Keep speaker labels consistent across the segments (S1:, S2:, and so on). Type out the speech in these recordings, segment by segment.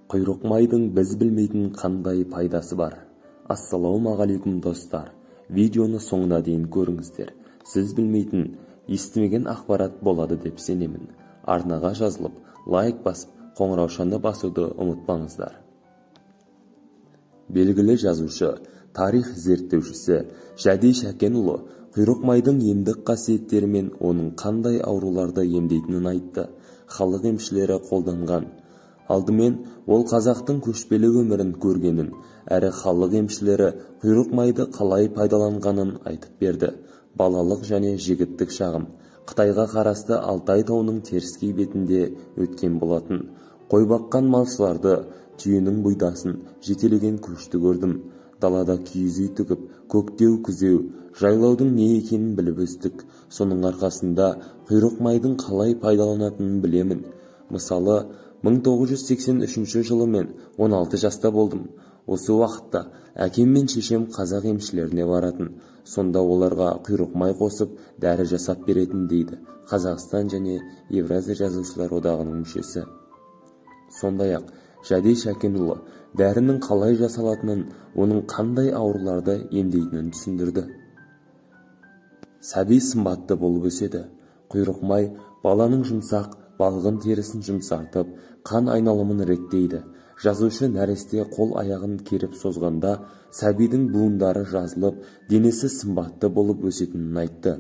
S1: Құйрық майдың біз білмейтін қандай пайдасы бар? Ассалаумағалейкум достар. Видеоны соңына дейін көріңіздер. Сіз білмейтін, естімеген ақпарат болады деп сенемін. Арнаға жазылып, лайк басып, қоңыраушаны басуды ұмытпаңыздар. Белгілі жазушы, тарих зерттеушісі Жәди Шәкенұлы құйрық майдың емдік қасиеттері мен оның қандай ауруларды емдейтінін айтты. Халық емшілері қолданған. Алдымен ол қазақтың көшпелі өмірін көргенін, әрі халық емшілері құйрық майды қалай пайдаланғанын айтып берді. Балалық және жігіттік шағым Қытайға қарасты Алтай тауының теріскей бетінде өткен болатын. Қой баққан малшыларды, түйенің бұйдасын жетелеген көшті көрдім. Далада киіз үй тігіп, көктеу күзеу, жайлаудың не екенін біліп өстік. Соның арқасында құйрық майдың қалай пайдаланатынын білемін. Мысалы, 1983 жылы мен 16 жаста болдым. Осы уақытта әкем мен шешем қазақ емшілеріне баратын. Сонда оларға құйрық май қосып, дәрі жасап беретін дейді Қазақстан және Евразия жазушылар одағының мүшесі. Сондай-ақ Жәди Шәкенұлы дәрінің қалай жасалатынын, оның қандай ауруларды емдейтінін түсіндірді. Сәби сымбатты болып өседі. Құйрық май баланың жұмсақ, балғын терісін жұмсартып, қан айналымын реттейді. Жазушы нәресте қол-аяғын керіп созғанда, сәбидің буындары жазылып, денесі сымбатты болып өсетінін айтты.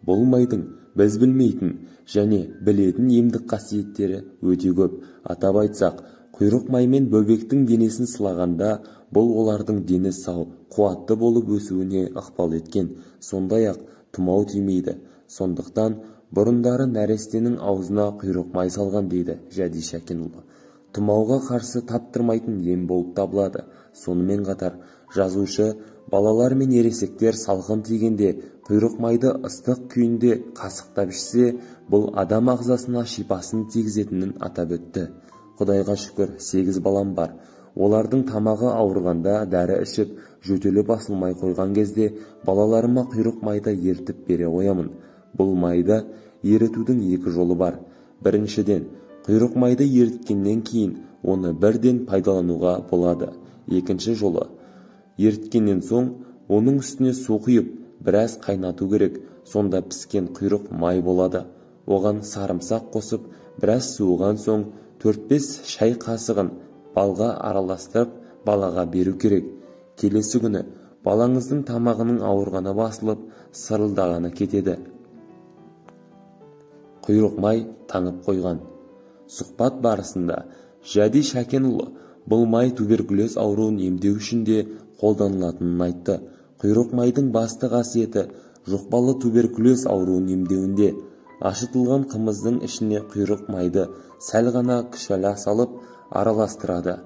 S1: Бұл майдың біз білмейтін және білетін емдік қасиеттері өте көп. Атап айтсақ, құйрық маймен бөбектің денесін сылағанда, бұл олардың дені сау, қуатты болып өсуіне ықпал еткен. Сондай-ақ тұмау тимейді. Сондықтан бұрындары нәрестенің аузына құйрық май салған дейді Жәди Шәкенұлы. Тұмауға қарсы таптырмайтын ем болып табылады. Сонымен қатар жазушы балалар мен ересектер салқын тигенде құйрық майды ыстық күйінде қасықтап ішсе, бұл адам ағзасына шипасын тигізетінін атап өтті. Құдайға шүкір, 8 балам бар. Олардың тамағы ауырғанда дәрі ішіп, жөтелі басылмай қойған кезде балаларыма құйрық майды ертіп бере қоямын. Бұл майды ерітудің 2 жолы бар. Біріншіден, құйрық майды еріткеннен кейін оны бірден пайдалануға болады. Екінші жолы, еріткеннен соң оның үстіне су құйып, біраз қайнату керек. Сонда піскен құйрық май болады. Оған сарымсақ қосып, біраз суыған соң 4-5 шай қасығын балға араластырып, балаға беру керек. Келесі күні балаңыздың тамағының ауырғаны басылып, сырылдағаны кетеді. Құйрық май таңып қойған. Сұхбат барысында Жәди Шәкенұлы бұл май туберкулез ауруын емдеу үшін де қолданылатынын айтты. Құйрық майдың басты қасиеті жұқпалы туберкулез ауруын емдеуінде. Ашытылған қымыздың ішіне құйрық майды сәл ғана күшәла салып араластырады.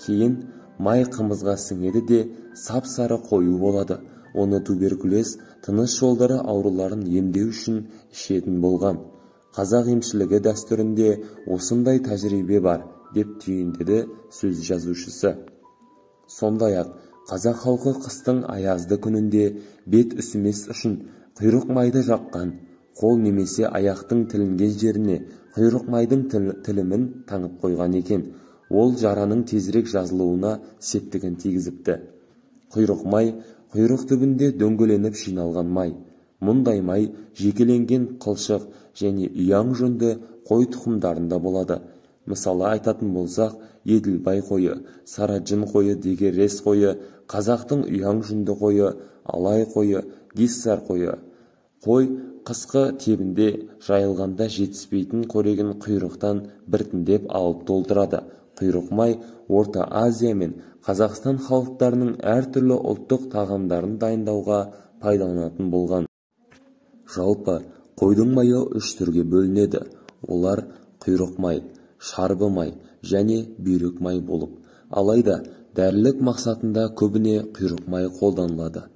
S1: Кейін май қымызға сіңеді де сап-сары қою болады. Оны туберкулез, тыныс жолдары ауруларын емдеу үшін ішетін болған. Қазақ емшілігі дәстүрінде осындай тәжірибе бар, деп түйіндеді сөз жазушысы. Сондай-ақ, қазақ халқы қыстың аязды күнінде бет үсімес үшін құйрық майды жаққан, қол немесе аяқтың тілінген жеріне құйрық майдың тілімін таңып қойған екен. Ол жараның тезірек жазылуына септігін тигізіпті. Құйрық май құйрық түбінде дөңгеленіп жиналған май. Мұндай май жекеленген қылшық және ұяң жүнді қой тұқымдарында болады. Мысалы айтатын болсақ, Еділбай қойы, Сарыжын қойы, Дегерес қойы, қазақтың ұяң жүнді қойы, Алай қойы, Гиссар қойы. Қой қысқы тебінде жайылғанда жетіспейтін қорегін құйрықтан біртіндеп алып толтырады. Құйрық май Орта Азия мен Қазақстан халықтарының әртүрлі ұлттық тағамдарын дайындауға пайдаланатын болған. Жалпы, қойдың майы 3 түрге бөлінеді. Олар құйрық май, шарбы май және бүйрек май болып. Алайда, дәрілік мақсатында көбіне құйрық май қолданылады.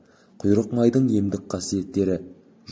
S1: Құйрық майдың емдік қасиеттері: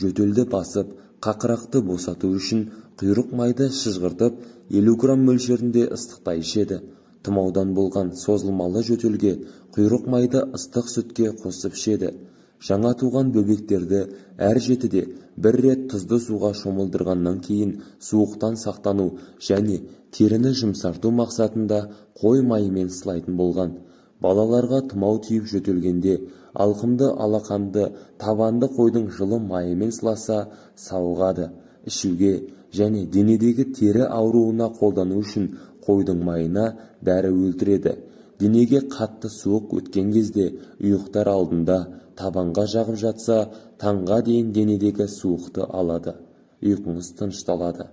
S1: жөтелді басып, қақырақты босату үшін құйрық майды шыжғыртып 50 грамм мөлшерінде ыстықта ішеді. Тұмаудан болған созылмалы жөтелге құйрық майды ыстық сүтке қосып ішеді. Жаңа туған бөбектерді әр жетіде бір рет тұзды суға шомылдырғаннан кейін суықтан сақтану және теріні жұмсарту мақсатында қой майымен сылайтын болған. Балаларға тұмау тиіп жөтелгенде алқымды алақанды табанды қойдың жылы майымен сыласа сауығады. Ішуге және денедегі тері ауруына қолдану үшін қойдың майына дәрі өлтіреді. Денеге қатты суық өткен кезде ұйықтар алдында табанға жағып жатса, таңға дейін денедегі суықты алады. Ұйқыңыз тынышталады.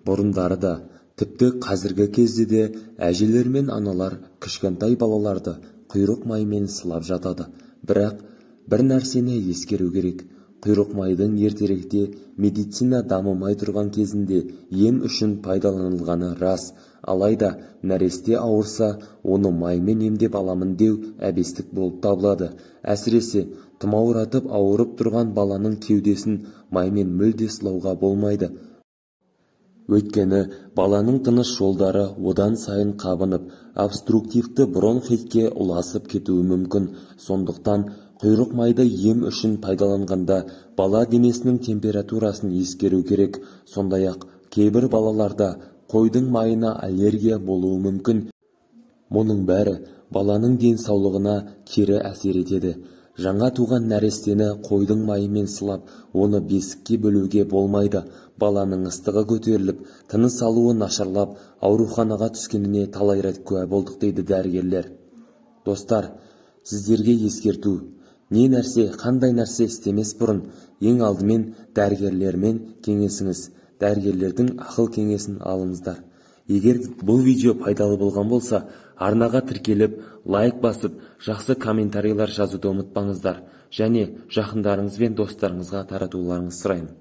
S1: Бұрындары да, тіпті қазіргі кезде де әжелер мен аналар кішкентай балаларды құйрық маймен сылап жатады. Бірақ бір нәрсені ескеру керек. Құйрық майдың ертеректе медицина дамымай тұрған кезінде ем үшін пайдаланылғаны рас. Алайда нәресте ауырса, оны маймен емдеп аламын деу әбестік болып табылады. Әсіресе тұмауратып ауырып тұрған баланың кеудесін маймен мүлде сылауға болмайды. Өйткені баланың тыныс жолдары одан сайын қабынып, обструктивті бронхитке ұласып кетуі мүмкін. Сондықтан құйрық майды ем үшін пайдаланғанда бала денесінің температурасын ескеру керек. Сондай-ақ кейбір балаларда қойдың майына аллергия болуы мүмкін. Мұның бәрі баланың денсаулығына кері әсер етеді. Жаңа туған нәрестені қойдың майымен сылап, оны бесікке бөлуге болмайды. Баланың ыстығы көтеріліп, тыныс алуы нашарлап, ауруханаға түскеніне талай рет куә болдық дейді дәрігерлер. Достар, сіздерге ескерту. Не нәрсе, қандай нәрсе істемес бұрын, ең алдымен дәрігерлермен кеңесіңіз. Дәрігерлердің ақыл кеңесін алыңыздар. Егер бұл видео пайдалы болған болса, арнаға тіркеліп, лайк басып, жақсы комментарийлер жазуды ұмытпаңыздар. Және жақындарыңыз бен достарыңызға таратуларыңызды сұраймын.